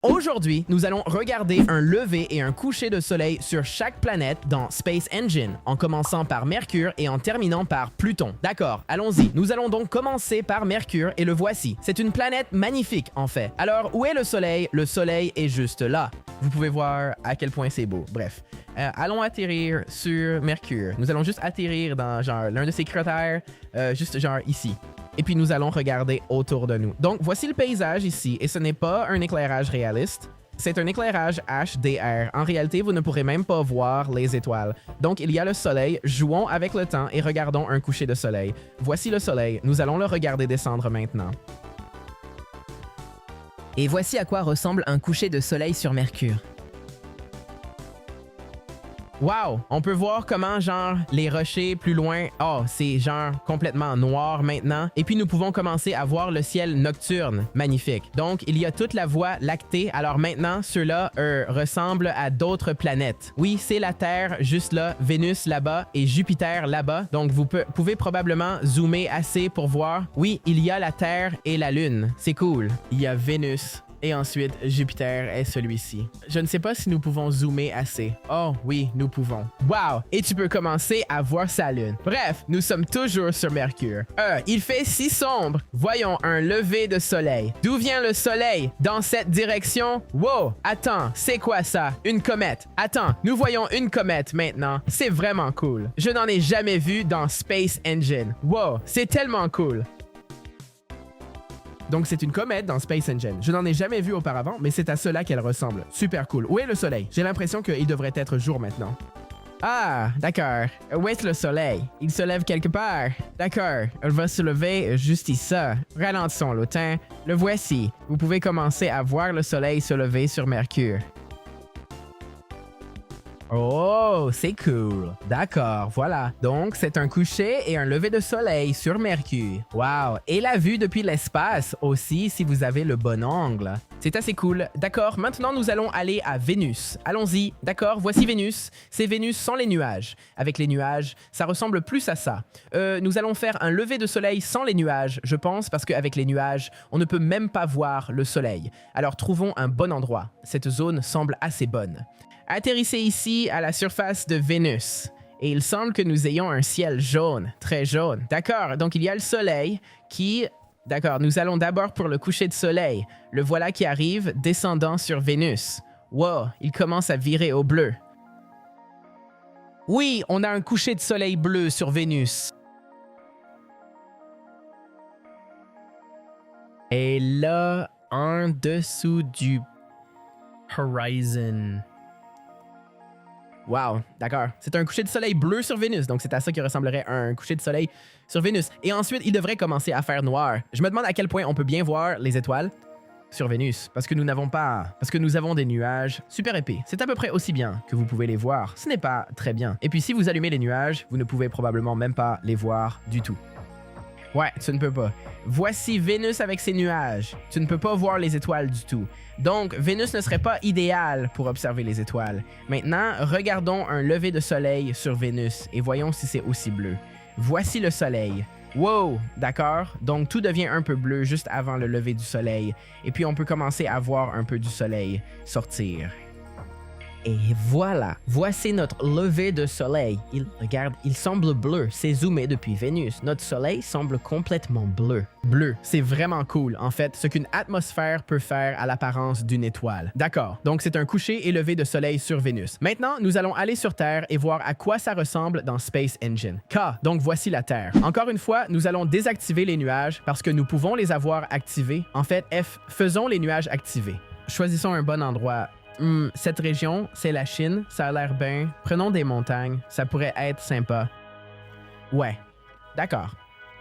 Aujourd'hui, nous allons regarder un lever et un coucher de soleil sur chaque planète dans Space Engine, en commençant par Mercure et en terminant par Pluton. D'accord, allons-y. Nous allons donc commencer par Mercure et le voici. C'est une planète magnifique en fait. Alors, où est le soleil? Le soleil est juste là. Vous pouvez voir à quel point c'est beau. Bref, allons atterrir sur Mercure. Nous allons juste atterrir dans genre l'un de ses cratères, juste genre ici. Et puis nous allons regarder autour de nous. Donc voici le paysage ici, et ce n'est pas un éclairage réaliste, c'est un éclairage HDR. En réalité, vous ne pourrez même pas voir les étoiles. Donc il y a le soleil, jouons avec le temps et regardons un coucher de soleil. Voici le soleil, nous allons le regarder descendre maintenant. Et voici à quoi ressemble un coucher de soleil sur Mercure. Wow! On peut voir comment, genre, les rochers plus loin, oh, c'est genre complètement noir maintenant. Et puis nous pouvons commencer à voir le ciel nocturne. Magnifique. Donc, il y a toute la voie lactée. Alors maintenant, ceux-là ressemblent à d'autres planètes. Oui, c'est la Terre juste là, Vénus là-bas et Jupiter là-bas. Donc, vous pouvez probablement zoomer assez pour voir. Oui, il y a la Terre et la Lune. C'est cool. Il y a Vénus. Et ensuite, Jupiter est celui-ci. Je ne sais pas si nous pouvons zoomer assez. Oh oui, nous pouvons. Wow! Et tu peux commencer à voir sa lune. Bref, nous sommes toujours sur Mercure. Il fait si sombre. Voyons un lever de soleil. D'où vient le soleil? Dans cette direction? Wow! Attends, c'est quoi ça? Une comète. Attends, nous voyons une comète maintenant. C'est vraiment cool. Je n'en ai jamais vu dans Space Engine. Wow! C'est tellement cool. Donc c'est une comète dans Space Engine. Je n'en ai jamais vu auparavant, mais c'est à cela qu'elle ressemble. Super cool. Où est le soleil? J'ai l'impression qu'il devrait être jour maintenant. Ah, d'accord. Où est le soleil? Il se lève quelque part. D'accord. Elle va se lever juste ici. Ralentissons le temps. Le voici. Vous pouvez commencer à voir le soleil se lever sur Mercure. Oh, c'est cool. D'accord, voilà. Donc, c'est un coucher et un lever de soleil sur Mercure. Wow. Et la vue depuis l'espace aussi, si vous avez le bon angle. C'est assez cool. D'accord, maintenant nous allons aller à Vénus. Allons-y. D'accord, voici Vénus. C'est Vénus sans les nuages. Avec les nuages, ça ressemble plus à ça. Nous allons faire un lever de soleil sans les nuages, je pense, parce qu'avec les nuages, on ne peut même pas voir le soleil. Alors, trouvons un bon endroit. Cette zone semble assez bonne. Atterrissez ici à la surface de Vénus. Et il semble que nous ayons un ciel jaune, très jaune. D'accord, donc il y a le soleil qui... D'accord, nous allons d'abord pour le coucher de soleil. Le voilà qui arrive, descendant sur Vénus. Wow, il commence à virer au bleu. Oui, on a un coucher de soleil bleu sur Vénus. Et là, en dessous du horizon... Wow, d'accord. C'est un coucher de soleil bleu sur Vénus, donc c'est à ça qui ressemblerait à un coucher de soleil sur Vénus. Et ensuite, il devrait commencer à faire noir. Je me demande à quel point on peut bien voir les étoiles sur Vénus, parce que nous avons des nuages super épais. C'est à peu près aussi bien que vous pouvez les voir. Ce n'est pas très bien. Et puis si vous allumez les nuages, vous ne pouvez probablement même pas les voir du tout. Ouais, tu ne peux pas. Voici Vénus avec ses nuages. Tu ne peux pas voir les étoiles du tout. Donc, Vénus ne serait pas idéal pour observer les étoiles. Maintenant, regardons un lever de soleil sur Vénus et voyons si c'est aussi bleu. Voici le soleil. Wow, d'accord. Donc, tout devient un peu bleu juste avant le lever du soleil. Et puis, on peut commencer à voir un peu du soleil sortir. Et voilà, voici notre lever de soleil. Regarde, il semble bleu, c'est zoomé depuis Vénus. Notre soleil semble complètement bleu. Bleu, c'est vraiment cool, en fait, ce qu'une atmosphère peut faire à l'apparence d'une étoile. D'accord, donc c'est un coucher et lever de soleil sur Vénus. Maintenant, nous allons aller sur Terre et voir à quoi ça ressemble dans Space Engine. K, donc voici la Terre. Encore une fois, nous allons désactiver les nuages parce que nous pouvons les avoir activés. En fait, F, faisons les nuages activés. Choisissons un bon endroit. Cette région, c'est la Chine, ça a l'air bien. Prenons des montagnes, ça pourrait être sympa. Ouais, d'accord.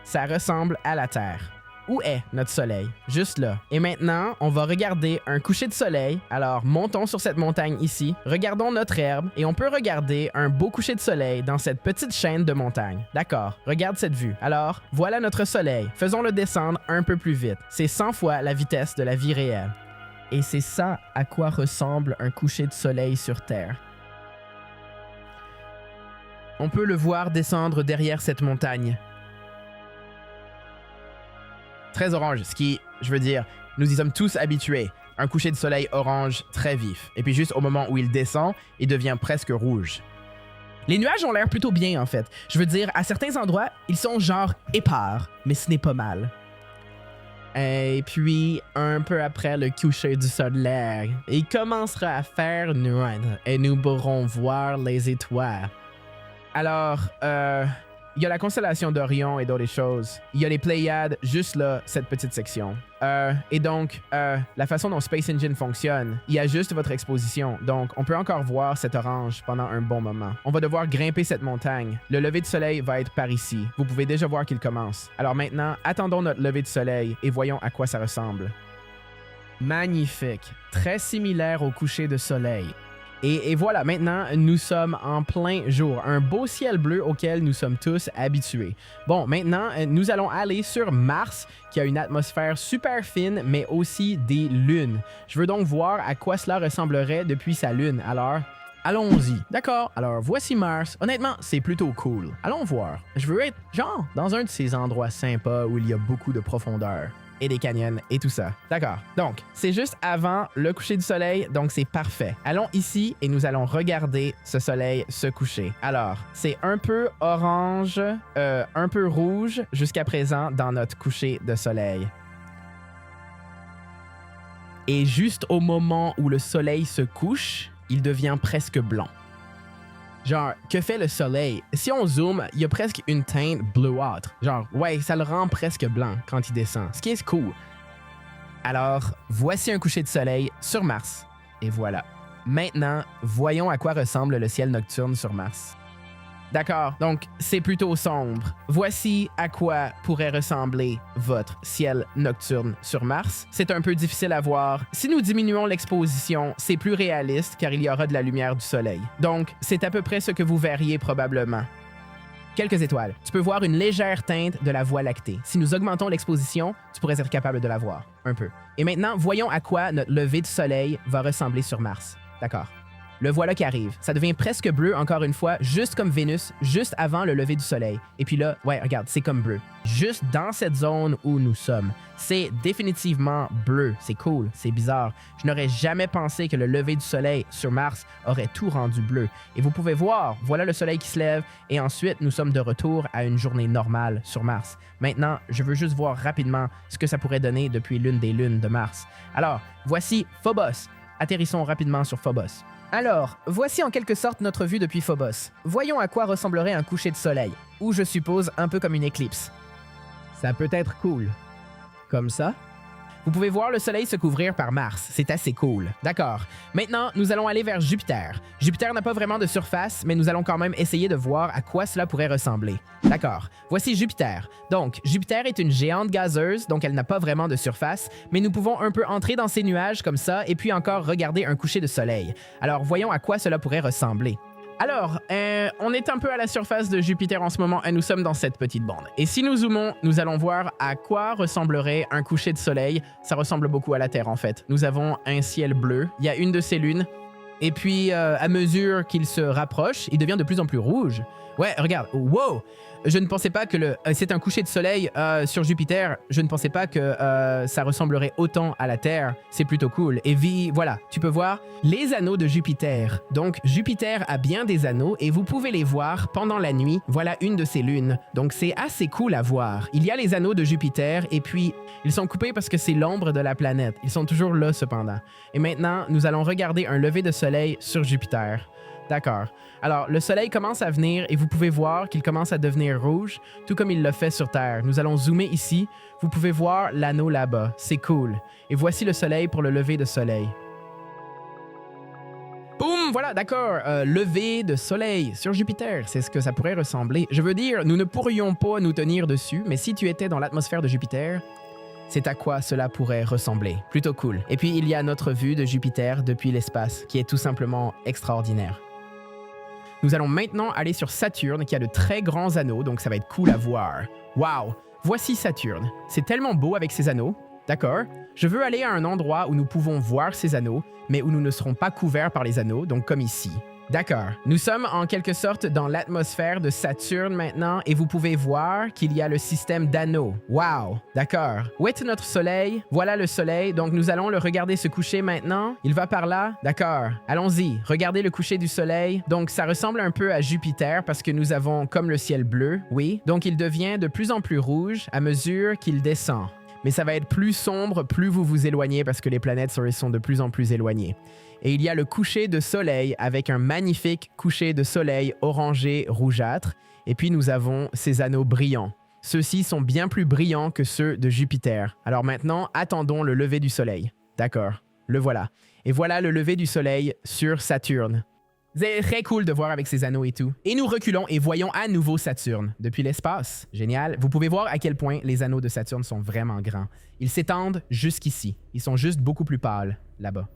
Ça ressemble à la Terre. Où est notre soleil? Juste là. Et maintenant, on va regarder un coucher de soleil. Alors, montons sur cette montagne ici, regardons notre herbe, et on peut regarder un beau coucher de soleil dans cette petite chaîne de montagnes. D'accord, regarde cette vue. Alors, voilà notre soleil. Faisons-le descendre un peu plus vite. C'est 100 fois la vitesse de la vie réelle. Et c'est ça à quoi ressemble un coucher de soleil sur Terre. On peut le voir descendre derrière cette montagne. Très orange, ce qui, je veux dire, nous y sommes tous habitués. un coucher de soleil orange très vif. Et puis juste au moment où il descend, il devient presque rouge. Les nuages ont l'air plutôt bien en fait. Je veux dire, à certains endroits, ils sont genre épars, mais ce n'est pas mal. Et puis, un peu après le coucher du soleil, il commencera à faire nuit et nous pourrons voir les étoiles. Alors, il y a la constellation d'Orion et d'autres choses. Il y a les Pléiades, juste là, cette petite section. Et donc, la façon dont Space Engine fonctionne, il y a juste votre exposition. Donc, on peut encore voir cet orange pendant un bon moment. On va devoir grimper cette montagne. Le lever de soleil va être par ici. Vous pouvez déjà voir qu'il commence. Alors maintenant, attendons notre lever de soleil et voyons à quoi ça ressemble. Magnifique. Très similaire au coucher de soleil. Et voilà, maintenant, nous sommes en plein jour. Un beau ciel bleu auquel nous sommes tous habitués. Bon, maintenant, nous allons aller sur Mars, qui a une atmosphère super fine, mais aussi des lunes. Je veux donc voir à quoi cela ressemblerait depuis sa lune. Alors, allons-y. D'accord, alors voici Mars. Honnêtement, c'est plutôt cool. Allons voir. Je veux être, genre, dans un de ces endroits sympas où il y a beaucoup de profondeur. Et des canyons et tout ça. D'accord. Donc, c'est juste avant le coucher du soleil, donc c'est parfait. Allons ici et nous allons regarder ce soleil se coucher. Alors, c'est un peu orange, un peu rouge jusqu'à présent dans notre coucher de soleil. Et juste au moment où le soleil se couche, il devient presque blanc. Genre, que fait le soleil? Si on zoome, il y a presque une teinte bleuâtre. Genre, ouais, ça le rend presque blanc quand il descend, ce qui est cool. Alors, voici un coucher de soleil sur Mars. Et voilà. Maintenant, voyons à quoi ressemble le ciel nocturne sur Mars. D'accord, donc c'est plutôt sombre. Voici à quoi pourrait ressembler votre ciel nocturne sur Mars. C'est un peu difficile à voir. Si nous diminuons l'exposition, c'est plus réaliste car il y aura de la lumière du soleil. Donc, c'est à peu près ce que vous verriez probablement. Quelques étoiles. Tu peux voir une légère teinte de la Voie lactée. Si nous augmentons l'exposition, tu pourrais être capable de la voir, un peu. Et maintenant, voyons à quoi notre lever de soleil va ressembler sur Mars. D'accord. Le voilà qui arrive. Ça devient presque bleu encore une fois, juste comme Vénus, juste avant le lever du soleil. Et puis là, ouais, regarde, c'est comme bleu. Juste dans cette zone où nous sommes. C'est définitivement bleu. C'est cool, c'est bizarre. Je n'aurais jamais pensé que le lever du soleil sur Mars aurait tout rendu bleu. Et vous pouvez voir, voilà le soleil qui se lève et ensuite nous sommes de retour à une journée normale sur Mars. Maintenant, je veux juste voir rapidement ce que ça pourrait donner depuis l'une des lunes de Mars. Alors, voici Phobos. Atterrissons rapidement sur Phobos. Alors, voici en quelque sorte notre vue depuis Phobos. Voyons à quoi ressemblerait un coucher de soleil, ou je suppose un peu comme une éclipse. Ça peut être cool. Comme ça. Vous pouvez voir le soleil se couvrir par Mars. C'est assez cool. D'accord. Maintenant, nous allons aller vers Jupiter. Jupiter n'a pas vraiment de surface, mais nous allons quand même essayer de voir à quoi cela pourrait ressembler. D'accord. Voici Jupiter. Donc, Jupiter est une géante gazeuse, donc elle n'a pas vraiment de surface, mais nous pouvons un peu entrer dans ces nuages comme ça et puis encore regarder un coucher de soleil. Alors, voyons à quoi cela pourrait ressembler. Alors, on est un peu à la surface de Jupiter en ce moment et nous sommes dans cette petite bande. Et si nous zoomons, nous allons voir à quoi ressemblerait un coucher de soleil. Ça ressemble beaucoup à la Terre en fait. Nous avons un ciel bleu, il y a une de ces lunes, et puis à mesure qu'il se rapproche, il devient de plus en plus rouge. Ouais, regarde, wow! Je ne pensais pas que c'est un coucher de soleil sur Jupiter. Je ne pensais pas que ça ressemblerait autant à la Terre. C'est plutôt cool. Et voilà, tu peux voir les anneaux de Jupiter. Donc, Jupiter a bien des anneaux et vous pouvez les voir pendant la nuit. Voilà une de ces lunes. Donc, c'est assez cool à voir. Il y a les anneaux de Jupiter et puis ils sont coupés parce que c'est l'ombre de la planète. Ils sont toujours là cependant. Et maintenant, nous allons regarder un lever de soleil sur Jupiter. D'accord. Alors, le soleil commence à venir et vous pouvez voir qu'il commence à devenir rouge, tout comme il l'a fait sur Terre. Nous allons zoomer ici. Vous pouvez voir l'anneau là-bas. C'est cool. Et voici le soleil pour le lever de soleil. Boum! Voilà, d'accord. Lever de soleil sur Jupiter, c'est ce que ça pourrait ressembler. Je veux dire, nous ne pourrions pas nous tenir dessus, mais si tu étais dans l'atmosphère de Jupiter, c'est à quoi cela pourrait ressembler. Plutôt cool. Et puis, il y a notre vue de Jupiter depuis l'espace, qui est tout simplement extraordinaire. Nous allons maintenant aller sur Saturne, qui a de très grands anneaux, donc ça va être cool à voir. Wow! Voici Saturne. C'est tellement beau avec ses anneaux. D'accord? Je veux aller à un endroit où nous pouvons voir ces anneaux, mais où nous ne serons pas couverts par les anneaux, donc comme ici. D'accord. Nous sommes en quelque sorte dans l'atmosphère de Saturne maintenant et vous pouvez voir qu'il y a le système d'anneaux. Wow. D'accord. Où est notre soleil? Voilà le soleil. Donc nous allons le regarder se coucher maintenant. Il va par là? D'accord. Allons-y. Regardez le coucher du soleil. Donc ça ressemble un peu à Jupiter parce que nous avons comme le ciel bleu. Oui. Donc il devient de plus en plus rouge à mesure qu'il descend. Mais ça va être plus sombre plus vous vous éloignez parce que les planètes sont de plus en plus éloignées. Et il y a le coucher de soleil avec un magnifique coucher de soleil orangé rougeâtre. Et puis nous avons ces anneaux brillants. Ceux-ci sont bien plus brillants que ceux de Jupiter. Alors maintenant, attendons le lever du soleil. D'accord, le voilà. Et voilà le lever du soleil sur Saturne. C'est très cool de voir avec ces anneaux et tout. Et nous reculons et voyons à nouveau Saturne depuis l'espace. Génial. Vous pouvez voir à quel point les anneaux de Saturne sont vraiment grands. Ils s'étendent jusqu'ici. Ils sont juste beaucoup plus pâles là-bas.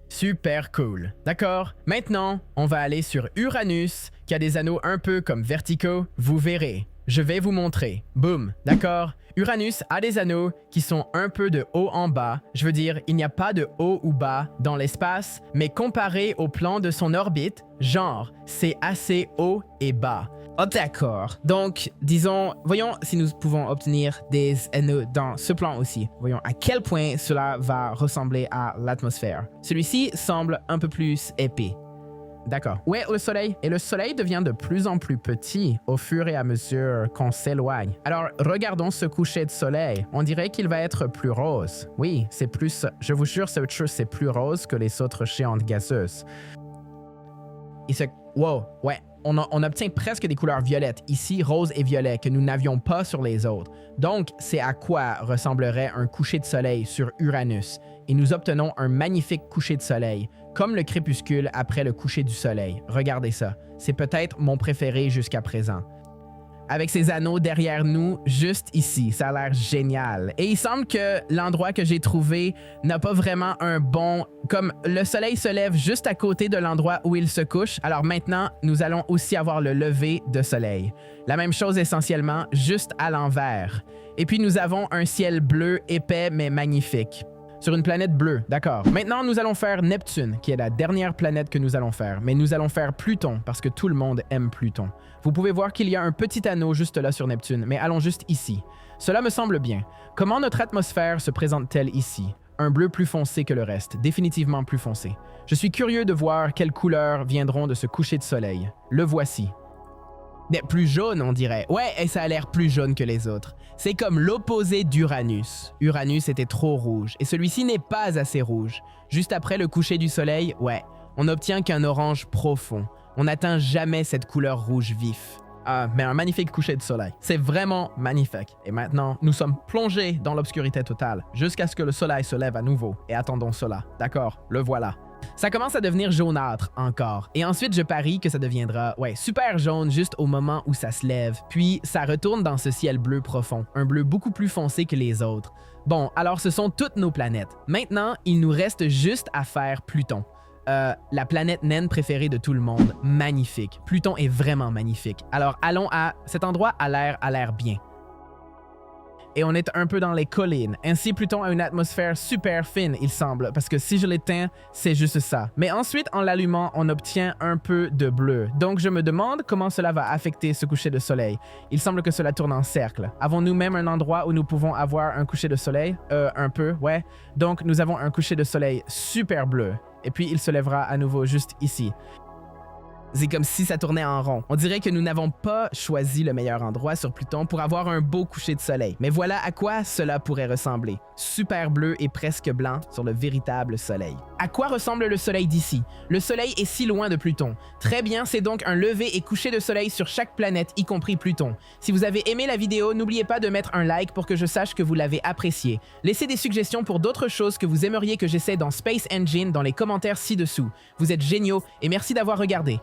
Super cool. D'accord. Maintenant, on va aller sur Uranus, qui a des anneaux un peu comme verticaux. Vous verrez. Je vais vous montrer. Boum. D'accord. Uranus a des anneaux qui sont un peu de haut en bas. Je veux dire, il n'y a pas de haut ou bas dans l'espace, mais comparé au plan de son orbite, genre, c'est assez haut et bas. Oh, d'accord. Donc, disons, voyons si nous pouvons obtenir des anneaux dans ce plan aussi. Voyons à quel point cela va ressembler à l'atmosphère. Celui-ci semble un peu plus épais. D'accord. Où est le soleil? Et le soleil devient de plus en plus petit au fur et à mesure qu'on s'éloigne. Alors, regardons ce coucher de soleil. On dirait qu'il va être plus rose. Oui, c'est plus... Je vous jure, c'est plus rose que les autres géantes gazeuses. Wow, ouais. On obtient presque des couleurs violettes, ici rose et violet, que nous n'avions pas sur les autres. Donc, c'est à quoi ressemblerait un coucher de soleil sur Uranus. Et nous obtenons un magnifique coucher de soleil, comme le crépuscule après le coucher du soleil. Regardez ça. C'est peut-être mon préféré jusqu'à présent. Avec ces anneaux derrière nous, juste ici. Ça a l'air génial. Et il semble que l'endroit que j'ai trouvé n'a pas vraiment un bon... Comme le soleil se lève juste à côté de l'endroit où il se couche, alors maintenant, nous allons aussi avoir le lever de soleil. La même chose essentiellement, juste à l'envers. Et puis nous avons un ciel bleu épais mais magnifique. Sur une planète bleue, d'accord. Maintenant, nous allons faire Neptune, qui est la dernière planète que nous allons faire. Mais nous allons faire Pluton, parce que tout le monde aime Pluton. Vous pouvez voir qu'il y a un petit anneau juste là sur Neptune, mais allons juste ici. Cela me semble bien. Comment notre atmosphère se présente-t-elle ici? Un bleu plus foncé que le reste, définitivement plus foncé. Je suis curieux de voir quelles couleurs viendront de ce coucher de soleil. Le voici. Mais plus jaune, on dirait. Ouais, et ça a l'air plus jaune que les autres. C'est comme l'opposé d'Uranus. Uranus était trop rouge, et celui-ci n'est pas assez rouge. Juste après le coucher du soleil, ouais, on n'obtient qu'un orange profond. On n'atteint jamais cette couleur rouge vif. Ah, mais un magnifique coucher de soleil. C'est vraiment magnifique. Et maintenant, nous sommes plongés dans l'obscurité totale, jusqu'à ce que le soleil se lève à nouveau. Et attendons cela. D'accord, le voilà. Ça commence à devenir jaunâtre encore. Et ensuite, je parie que ça deviendra, super jaune juste au moment où ça se lève. Puis, ça retourne dans ce ciel bleu profond. Un bleu beaucoup plus foncé que les autres. Bon, alors ce sont toutes nos planètes. Maintenant, il nous reste juste à faire Pluton. La planète naine préférée de tout le monde. Magnifique. Pluton est vraiment magnifique. Alors, allons à... Cet endroit a l'air bien. Et on est un peu dans les collines. Ainsi, Pluton a une atmosphère super fine, il semble, parce que si je l'éteins, c'est juste ça. Mais ensuite, en l'allumant, on obtient un peu de bleu. Donc, je me demande comment cela va affecter ce coucher de soleil. Il semble que cela tourne en cercle. Avons-nous même un endroit où nous pouvons avoir un coucher de soleil? Un peu, ouais. Donc, nous avons un coucher de soleil super bleu. Et puis, il se lèvera à nouveau juste ici. C'est comme si ça tournait en rond. On dirait que nous n'avons pas choisi le meilleur endroit sur Pluton pour avoir un beau coucher de soleil. Mais voilà à quoi cela pourrait ressembler. Super bleu et presque blanc sur le véritable soleil. À quoi ressemble le soleil d'ici? Le soleil est si loin de Pluton. Très bien, c'est donc un lever et coucher de soleil sur chaque planète, y compris Pluton. Si vous avez aimé la vidéo, n'oubliez pas de mettre un like pour que je sache que vous l'avez apprécié. Laissez des suggestions pour d'autres choses que vous aimeriez que j'essaie dans Space Engine dans les commentaires ci-dessous. Vous êtes géniaux et merci d'avoir regardé.